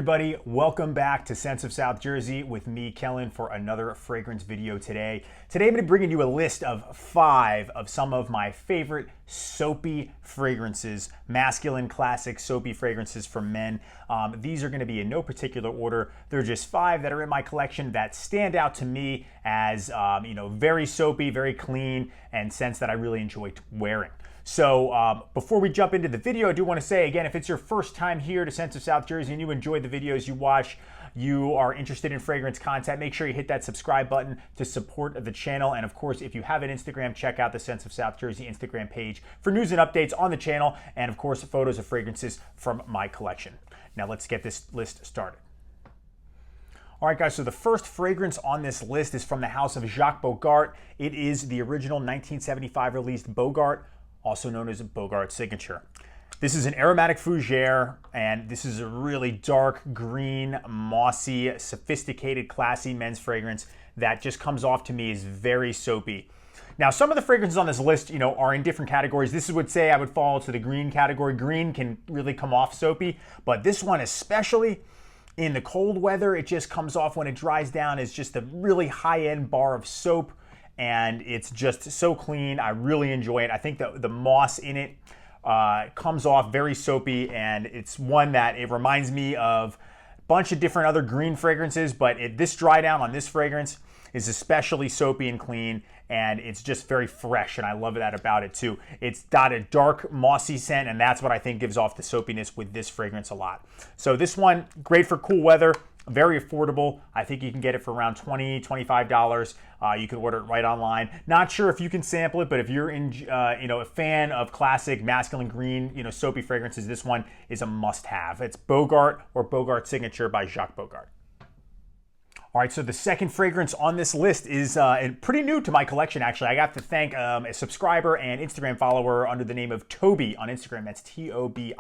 everybody, welcome back to Scents of South Jersey with me, Kellen, for another fragrance video today. Today I'm going to be bringing you a list of 5 of some of my favorite soapy fragrances, masculine classic soapy fragrances for men. These are going to be in no particular order. They're just 5 that are in my collection that stand out to me as very soapy, very clean, and scents that I really enjoy wearing. So before we jump into the video, I do want to say again, if it's your first time here to Scents of South Jersey and you enjoy the videos you watch, you are interested in fragrance content, make sure you hit that subscribe button to support the channel. And of course, if you have an Instagram, check out the Scents of South Jersey Instagram page for news and updates on the channel, and of course, photos of fragrances from my collection. Now let's get this list started. All right, guys, so the first fragrance on this list is from the house of Jacques Bogart. It is the original 1975 released Bogart, also known as Bogart Signature. This is an aromatic fougere, and this is a really dark green, mossy, sophisticated, classy men's fragrance that just comes off to me as very soapy. Now, some of the fragrances on this list, are in different categories. This would say I would fall to the green category. Green can really come off soapy, but this one especially, in the cold weather, it just comes off when it dries down as just a really high-end bar of soap. And it's just so clean. I really enjoy it. I think the moss in it comes off very soapy, and it's one that it reminds me of a bunch of different other green fragrances, but this dry down on this fragrance is especially soapy and clean, and it's just very fresh, and I love that about it too. It's got a dark mossy scent, and that's what I think gives off the soapiness with this fragrance a lot. So this one, great for cool weather. Very affordable. I think you can get it for around $20, $25. You can order it right online. Not sure if you can sample it, but if you're a fan of classic masculine green, soapy fragrances, this one is a must-have. It's Bogart or Bogart Signature by Jacques Bogart. All right, so the second fragrance on this list is pretty new to my collection, actually. I got to thank a subscriber and Instagram follower under the name of Toby on Instagram. That's Tobi.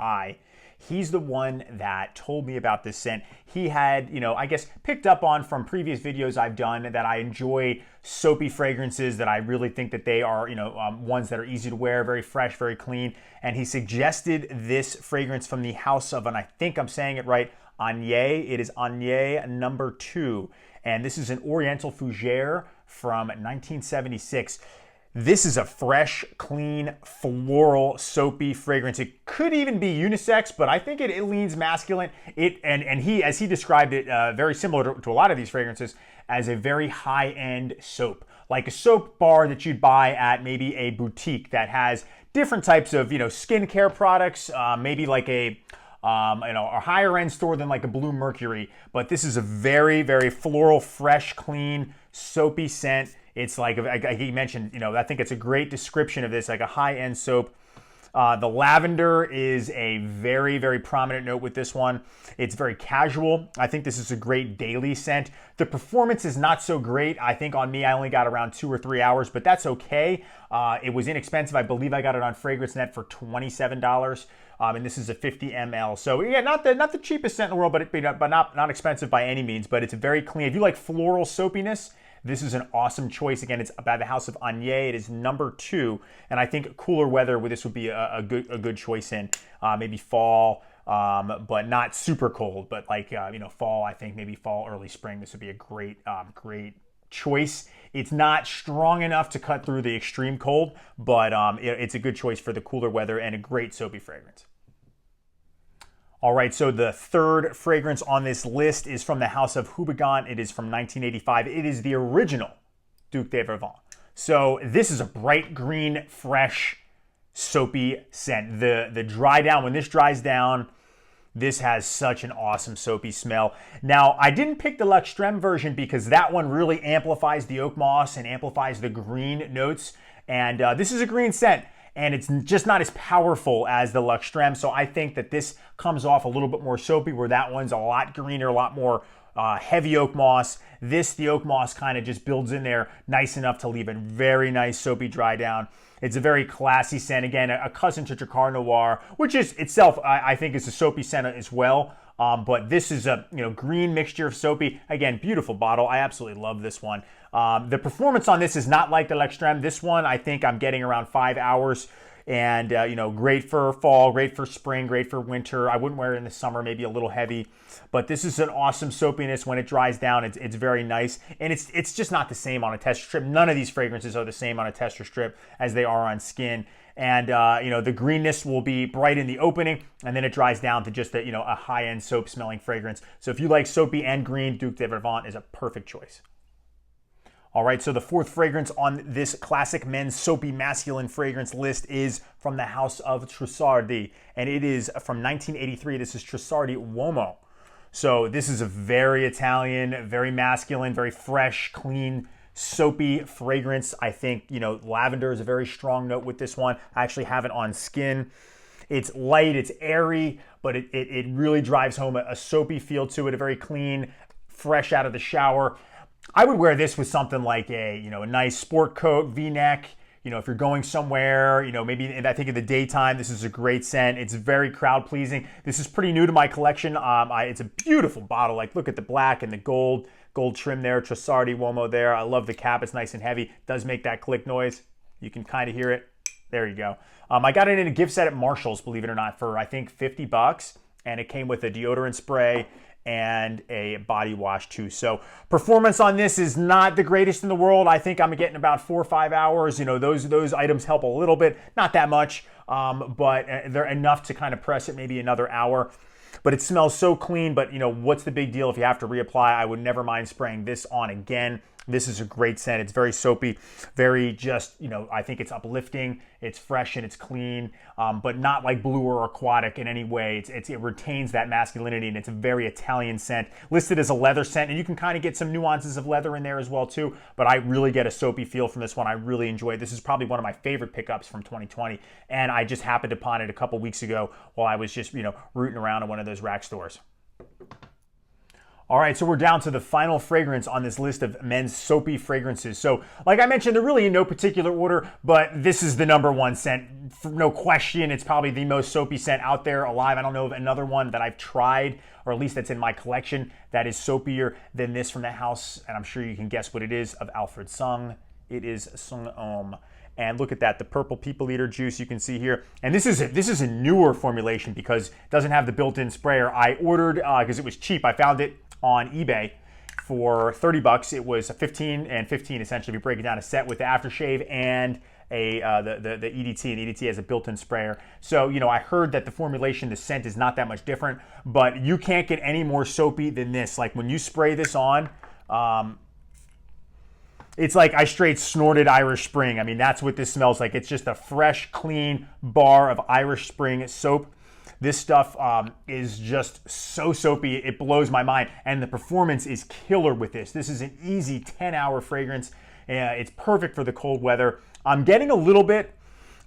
He's the one that told me about this scent. He had, I guess, picked up on from previous videos I've done that I enjoy soapy fragrances, that I really think that they are, ones that are easy to wear, very fresh, very clean. And he suggested this fragrance from the house of, and I think I'm saying it right, Agnès. It is Agnès number 2. And this is an Oriental Fougere from 1976. This is a fresh, clean, floral, soapy fragrance. It could even be unisex, but I think it leans masculine. He, as he described it, very similar to a lot of these fragrances, as a very high-end soap, like a soap bar that you'd buy at maybe a boutique that has different types of, skincare products, maybe like a higher-end store than like a Blue Mercury. But this is a very, very floral, fresh, clean, soapy scent. It's like he mentioned, I think it's a great description of this, like a high-end soap. The lavender is a very, very prominent note with this one. It's very casual. I think this is a great daily scent. The performance is not so great. I think on me, I only got around 2 or 3 hours, but that's okay. It was inexpensive. I believe I got it on FragranceNet for $27. And this is a 50 ml. So yeah, not the cheapest scent in the world, but not expensive by any means. But it's very clean. If you like floral soapiness, this is an awesome choice. Again, it's by the house of Agnès. It is number 2, and I think cooler weather with this would be a good choice in maybe fall, but not super cold. But like fall, I think maybe fall, early spring. This would be a great choice. It's not strong enough to cut through the extreme cold, but it's a good choice for the cooler weather and a great soapy fragrance. All right, so the third fragrance on this list is from the house of Houbigant. It is from 1985. It is the original Duc de Vervins. So this is a bright green, fresh, soapy scent. The dry down, when this dries down, this has such an awesome soapy smell. Now, I didn't pick the L'Extrême version because that one really amplifies the oak moss and amplifies the green notes. And this is a green scent, and it's just not as powerful as the L'Extrême. So I think that this comes off a little bit more soapy, where that one's a lot greener, a lot more heavy oak moss. The oak moss kind of just builds in there nice enough to leave a very nice soapy dry down. It's a very classy scent. Again, a cousin to Drakkar Noir, which is itself, I think, is a soapy scent as well. But this is a green mixture of soapy. Again, beautiful bottle. I absolutely love this one. The performance on this is not like the L'Extrême. This one, I think I'm getting around 5 hours. and you know, great for fall, great for spring, great for winter. I wouldn't wear it in the summer, maybe a little heavy, but this is an awesome soapiness. When it dries down, it's very nice, and it's just not the same on a tester strip. None of these fragrances are the same on a tester strip as they are on skin. And you know, the greenness will be bright in the opening, and then it dries down to just a, you know, a high-end soap smelling fragrance. So if you like soapy and green, Duc de Vivant is a perfect choice. All right, so the fourth fragrance on this classic men's soapy masculine fragrance list is from the house of Trussardi, and it is from 1983. This is Trussardi Uomo. So this is a very Italian, very masculine, very fresh, clean, soapy fragrance. I think, you know, lavender is a very strong note with this one. I actually have it on skin. It's light, it's airy, but it really drives home a soapy feel to it, a very clean, fresh out of the shower. I would wear this with something like a, you know, a nice sport coat, V-neck. You know, if you're going somewhere, you know, maybe I think in the daytime, this is a great scent. It's very crowd pleasing. This is pretty new to my collection. It's a beautiful bottle. Like, look at the black and the gold trim there. Trussardi Uomo there. I love the cap. It's nice and heavy. Does make that click noise. You can kind of hear it. There you go. I got it in a gift set at Marshall's, believe it or not, for I think $50, and it came with a deodorant spray and a body wash too. So performance on this is not the greatest in the world. I think I'm getting about 4 or 5 hours. You know, those items help a little bit, not that much, but they're enough to kind of press it maybe another hour. But it smells so clean. But you know, what's the big deal if you have to reapply? I would never mind spraying this on again. This is a great scent. It's very soapy, very just, you know, I think it's uplifting, it's fresh and it's clean, but not like blue or aquatic in any way. It retains that masculinity, and it's a very Italian scent. Listed as a leather scent, and you can kind of get some nuances of leather in there as well too, but I really get a soapy feel from this one. I really enjoy it. This is probably one of my favorite pickups from 2020, and I just happened upon it a couple weeks ago while I was just, you know, rooting around in one of those rack stores. All right, so we're down to the final fragrance on this list of men's soapy fragrances. So, like I mentioned, they're really in no particular order, but this is the number one scent. No question, it's probably the most soapy scent out there alive. I don't know of another one that I've tried, or at least that's in my collection, that is soapier than this from the house, and I'm sure you can guess what it is, of Alfred Sung. It is Sung Homme. And look at that, the purple people eater juice you can see here. And this is a newer formulation because it doesn't have the built-in sprayer. I ordered, because it was cheap, I found it on eBay for $30. It was 15 and 15 essentially. If you break it down, a set with the aftershave and the EDT, and EDT has a built-in sprayer. So, you know, I heard that the formulation, the scent is not that much different, but you can't get any more soapy than this. Like when you spray this on, it's like I straight snorted Irish Spring. I mean, that's what this smells like. It's just a fresh, clean bar of Irish Spring soap. This stuff is just so soapy, it blows my mind. And the performance is killer with this. This is an easy 10-hour fragrance. It's perfect for the cold weather. I'm getting a little bit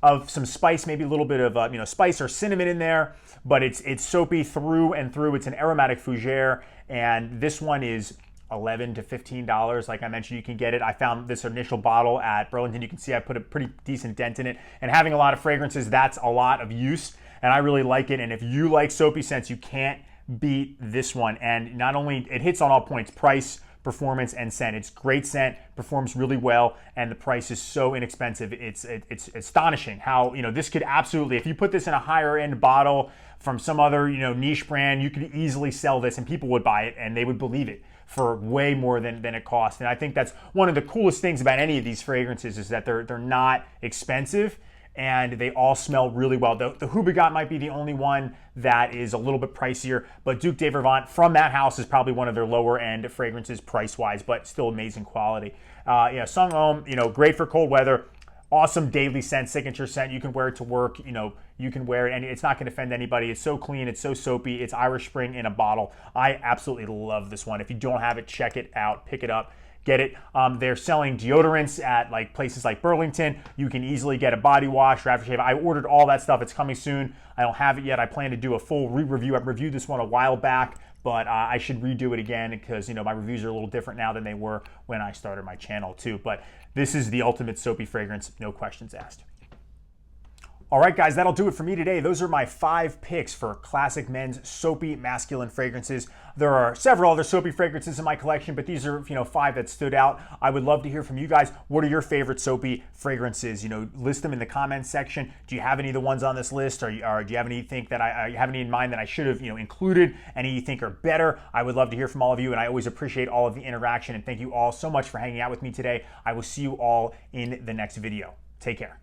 of some spice, maybe a little bit of you know, spice or cinnamon in there, but it's soapy through and through. It's an aromatic fougere, and this one is $11 to $15. Like I mentioned, you can get it. I found this initial bottle at Burlington. You can see I put a pretty decent dent in it. And having a lot of fragrances, that's a lot of use. And I really like it. And if you like soapy scents, you can't beat this one. And not only, it hits on all points, price, performance, and scent. It's great scent, performs really well, and the price is so inexpensive. It's astonishing how, you know, this could absolutely, if you put this in a higher end bottle from some other, you know, niche brand, you could easily sell this and people would buy it and they would believe it for way more than it costs. And I think that's one of the coolest things about any of these fragrances is that they're not expensive and they all smell really well. The Hubergat might be the only one that is a little bit pricier, but Duc de Vivant from that house is probably one of their lower end fragrances price-wise, but still amazing quality. Yeah, Sung Homme, you know, great for cold weather. Awesome daily scent, signature scent. You can wear it to work, you know, you can wear it and it's not gonna offend anybody. It's so clean, it's so soapy, it's Irish Spring in a bottle. I absolutely love this one. If you don't have it, check it out, pick it up, get it. They're selling deodorants at like places like Burlington. You can easily get a body wash or aftershave. I ordered all that stuff, it's coming soon. I don't have it yet. I plan to do a full re-review. I reviewed this one a while back, but I should redo it again because, you know, my reviews are a little different now than they were when I started my channel too. But this is the ultimate soapy fragrance, no questions asked. All right, guys, that'll do it for me today. Those are my 5 picks for classic men's soapy masculine fragrances. There are several other soapy fragrances in my collection, but these are, 5 that stood out. I would love to hear from you guys. What are your favorite soapy fragrances? List them in the comments section. Do you have any of the ones on this list, or do you have any in mind that I should have, included? Any you think are better? I would love to hear from all of you, and I always appreciate all of the interaction. And thank you all so much for hanging out with me today. I will see you all in the next video. Take care.